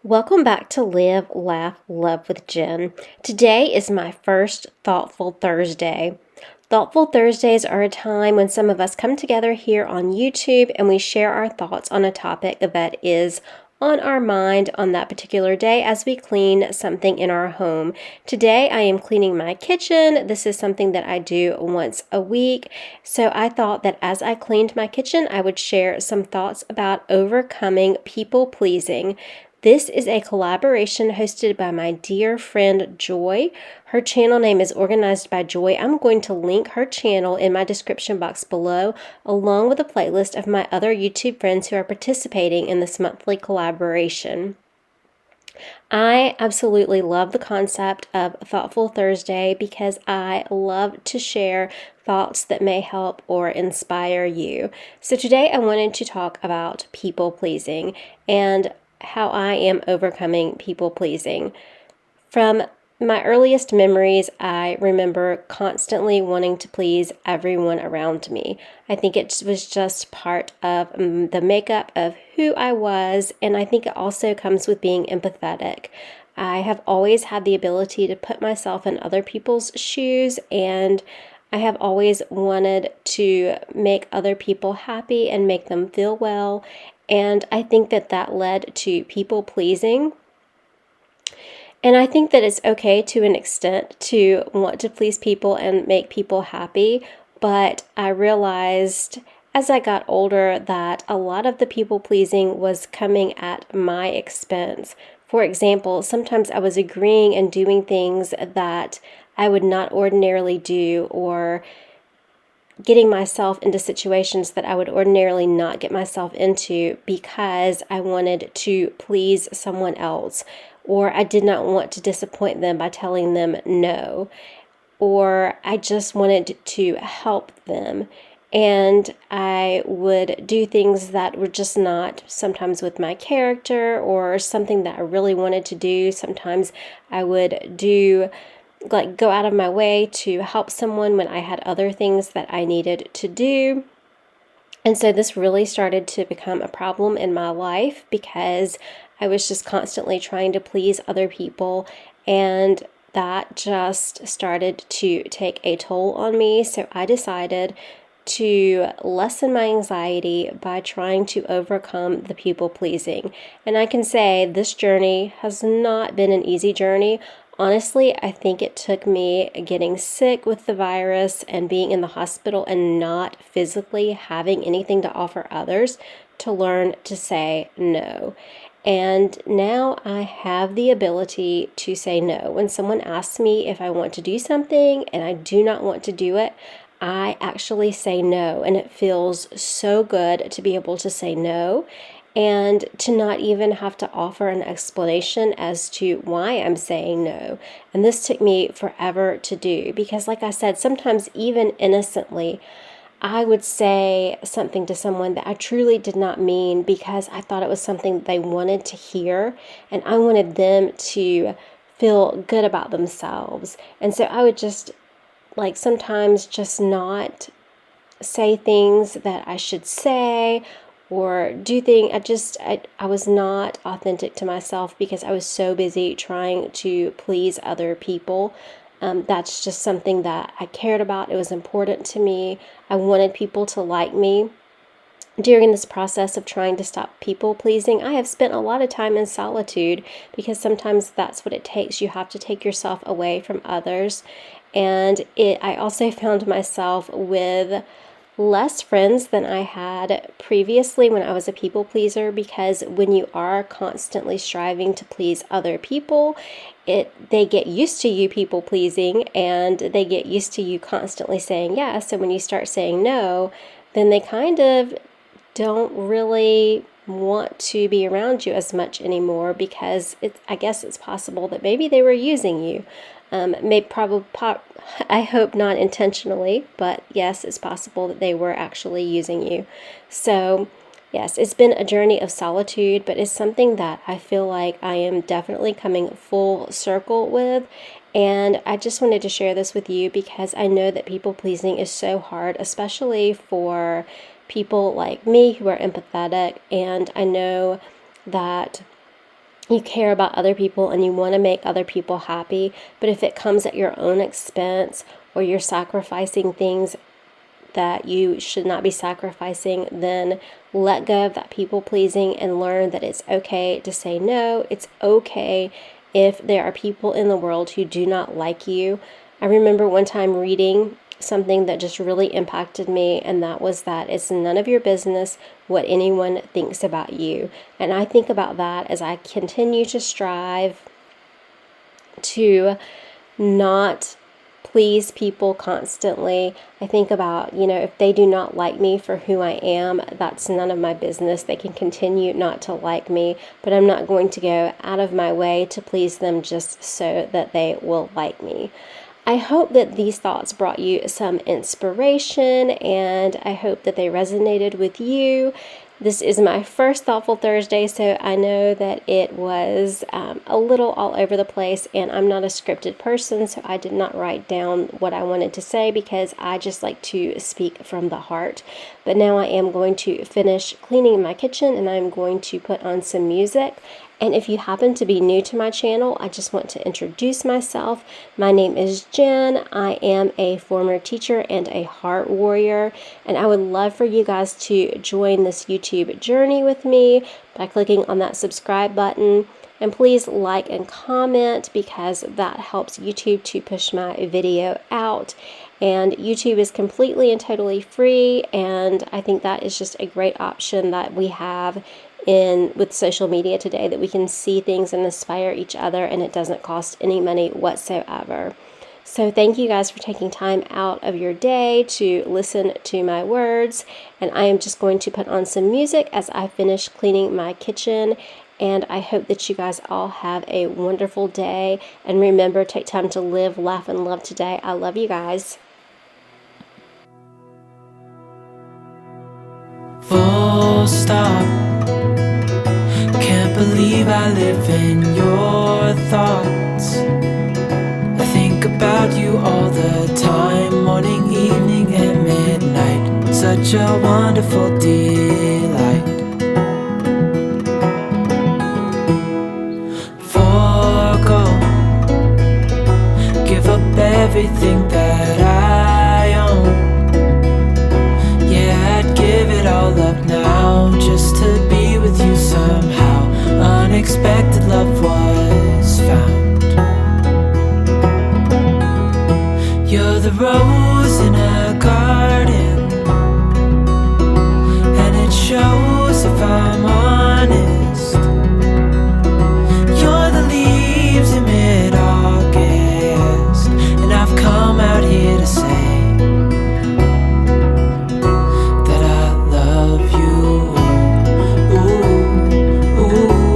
Welcome back to Live, Laugh, Love with Jen. Today is my first Thoughtful Thursday. Thoughtful Thursdays are a time when some of us come together here on YouTube and we share our thoughts on a topic that is on our mind on that particular day as we clean something in our home. Today I am cleaning my kitchen. This is something that I do once a week. So I thought that as I cleaned my kitchen, I would share some thoughts about overcoming people pleasing. This is a collaboration hosted by my dear friend Joy. Her channel name is Organized by Joy. I'm going to link her channel in my description box below, along with a playlist of my other YouTube friends who are participating in this monthly collaboration. I absolutely love the concept of Thoughtful Thursday because I love to share thoughts that may help or inspire you. So today I wanted to talk about people pleasing and how I am overcoming people pleasing. From my earliest memories, I remember constantly wanting to please everyone around me. I think it was just part of the makeup of who I was, and I think it also comes with being empathetic. I have always had the ability to put myself in other people's shoes, and I have always wanted to make other people happy and make them feel well. And I think that led to people pleasing. And I think that it's okay to an extent to want to please people and make people happy. But I realized as I got older that a lot of the people pleasing was coming at my expense. For example, sometimes I was agreeing and doing things that I would not ordinarily do, or getting myself into situations that I would ordinarily not get myself into because I wanted to please someone else, or I did not want to disappoint them by telling them no, or I just wanted to help them. And I would do things that were just not sometimes with my character or something that I really wanted to do. Sometimes I would go out of my way to help someone when I had other things that I needed to do. And so this really started to become a problem in my life because I was just constantly trying to please other people, and that just started to take a toll on me. So I decided to lessen my anxiety by trying to overcome the people pleasing. And I can say this journey has not been an easy journey. Honestly, I think it took me getting sick with the virus and being in the hospital and not physically having anything to offer others to learn to say no. And now I have the ability to say no. When someone asks me if I want to do something and I do not want to do it, I actually say no. And it feels so good to be able to say no and to not even have to offer an explanation as to why I'm saying no. And this took me forever to do because, like I said, sometimes even innocently, I would say something to someone that I truly did not mean because I thought it was something they wanted to hear, and I wanted them to feel good about themselves. And so I would just sometimes just not say things that I should say or do things. I was not authentic to myself because I was so busy trying to please other people. That's just something that I cared about. It was important to me. I wanted people to like me. During this process of trying to stop people pleasing, I have spent a lot of time in solitude because sometimes that's what it takes. You have to take yourself away from others. And I also found myself with less friends than I had previously when I was a people pleaser, because when you are constantly striving to please other people, they get used to you people pleasing and they get used to you constantly saying yes. And when you start saying no, then they kind of don't really want to be around you as much anymore because I guess it's possible that maybe they were using you. I hope not intentionally, but yes, it's possible that they were actually using you. So yes, it's been a journey of solitude, but it's something that I feel like I am definitely coming full circle with. And I just wanted to share this with you because I know that people pleasing is so hard, especially for people like me who are empathetic. And I know that you care about other people and you want to make other people happy, but if it comes at your own expense or you're sacrificing things that you should not be sacrificing, then let go of that people pleasing and learn that it's okay to say no. It's okay if there are people in the world who do not like you. I remember one time reading something that just really impacted me, and that was that it's none of your business what anyone thinks about you. And I think about that as I continue to strive to not please people constantly. I think about, if they do not like me for who I am, that's none of my business. They can continue not to like me, but I'm not going to go out of my way to please them just so that they will like me. I hope that these thoughts brought you some inspiration, and I hope that they resonated with you. This is my first Thoughtful Thursday, so I know that it was a little all over the place, and I'm not a scripted person, so I did not write down what I wanted to say because I just like to speak from the heart. But now I am going to finish cleaning my kitchen, and I'm going to put on some music. And if you happen to be new to my channel, I just want to introduce myself. My name is Jen. I am a former teacher and a heart warrior, and I would love for you guys to join this YouTube journey with me by clicking on that subscribe button. And please like and comment because that helps YouTube to push my video out. And YouTube is completely and totally free, and I think that is just a great option that we have with social media today, that we can see things and inspire each other, and it doesn't cost any money whatsoever. So thank you guys for taking time out of your day to listen to my words, and I am just going to put on some music as I finish cleaning my kitchen. And I hope that you guys all have a wonderful day, and remember, take time to live, laugh, and love today. I love you guys. Full stop. Can't believe I live in your thoughts. I think about you all the time, morning, evening, and midnight. Such a wonderful delight. Forgo, give up everything that I own. Yeah, I'd give it all up now just to be with you somehow. Unexpected love was found. You're the rose in a garden, and it shows if I'm honest. You're the leaves in mid-August, and I've come out here to say that I love you. Ooh, ooh.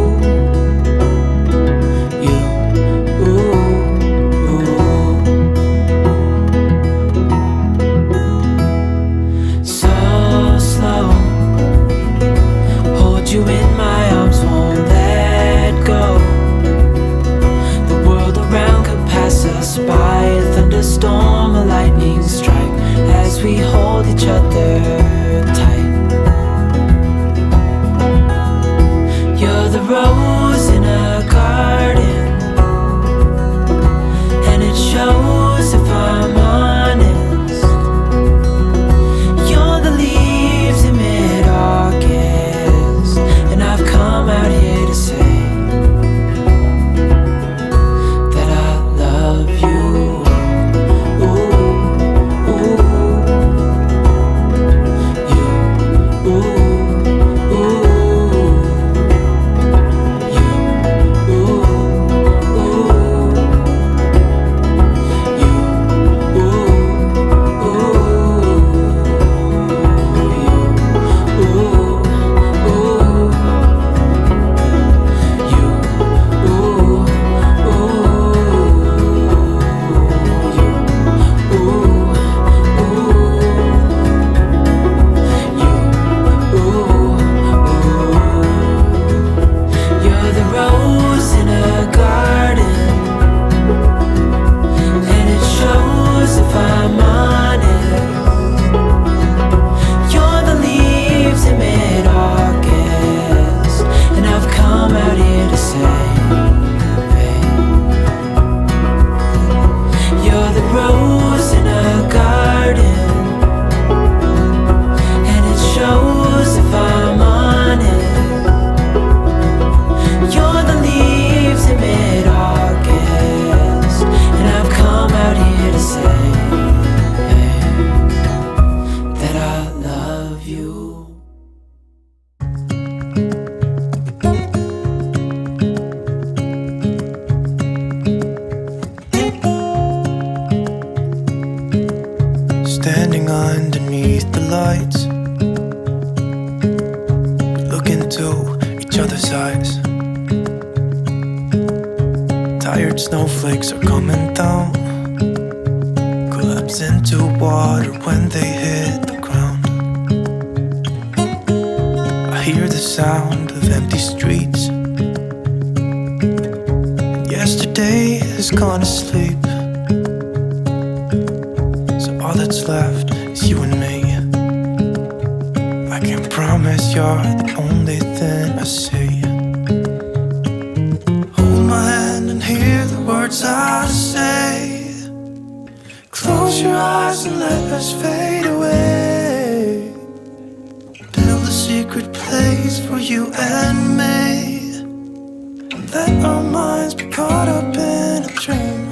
scared snowflakes are coming down, collapse into water when they hit the ground. I hear the sound of empty streets. Yesterday has gone to sleep, so all that's left is you and me. I can promise you're the only thing I see. Hold my hand and hear the words I say. Close your eyes and let us fade away. Build a secret place for you and me. Let our minds be caught up in a dream.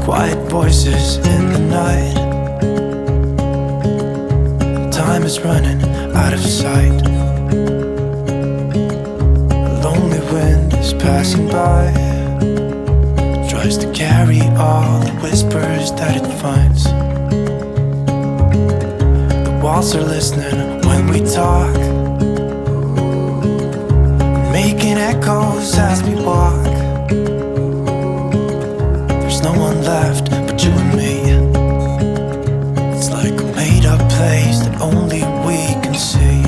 Quiet voices in the night. Time is running out of sight. A lonely wind is passing by, tries to carry all the whispers that it finds. The walls are listening when we talk, making echoes as we walk. There's no one left but you and me. It's like a made-up place that only we can see.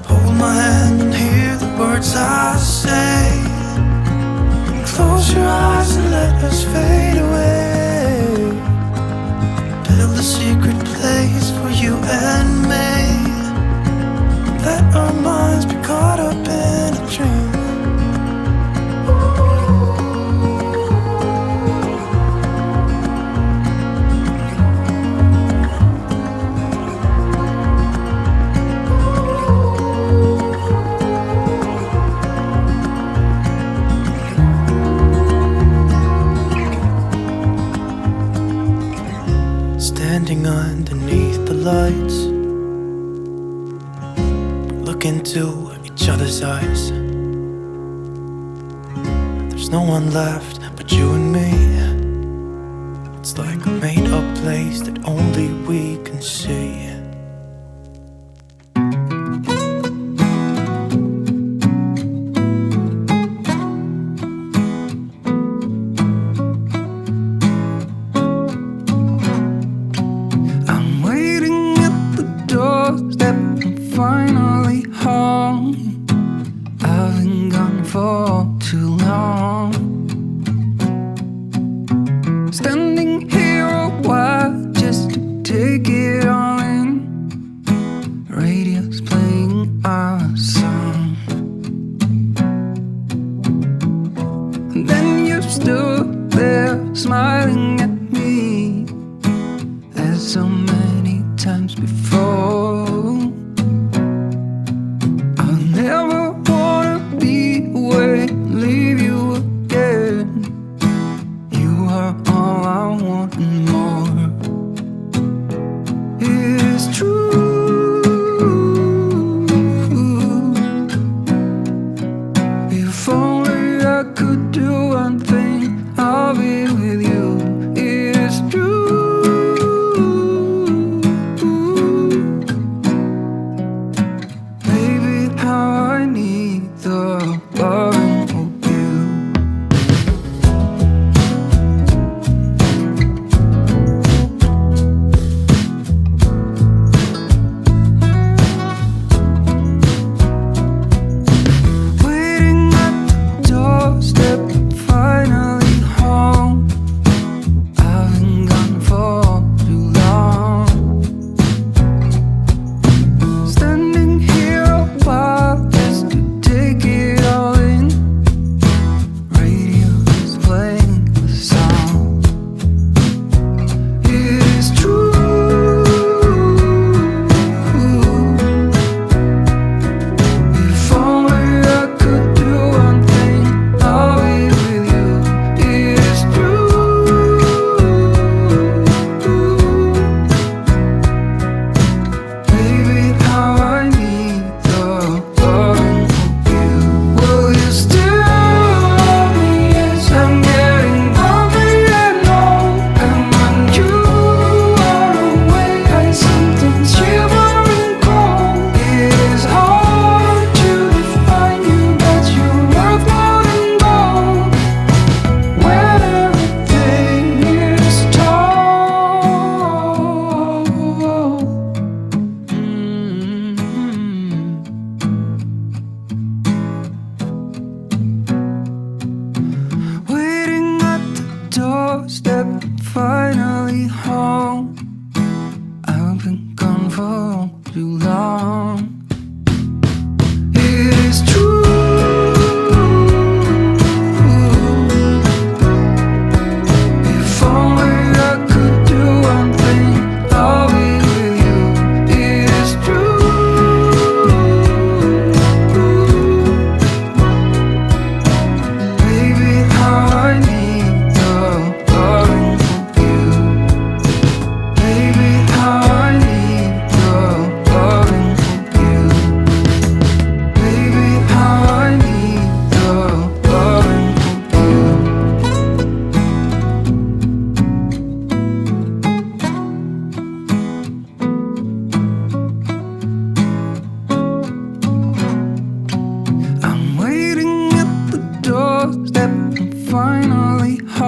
Hold my hand and hear the words I say. Close your eyes and let us fade away. Build a secret place for you and me. Let our minds be caught up in a dream. Standing underneath the lights, look into each other's eyes. There's no one left but you and me. It's like a made-up place that only we can see. Finally home. I've been gone for too long. Standing here a while just to take it all in. Radio's playing our song. And then you stood there smiling at me, as so many times before. Never wanna be away, leave you again. You are all I want and more. It's true. If only I could do one thing, I'll be with you. finally home. I've been gone for too long.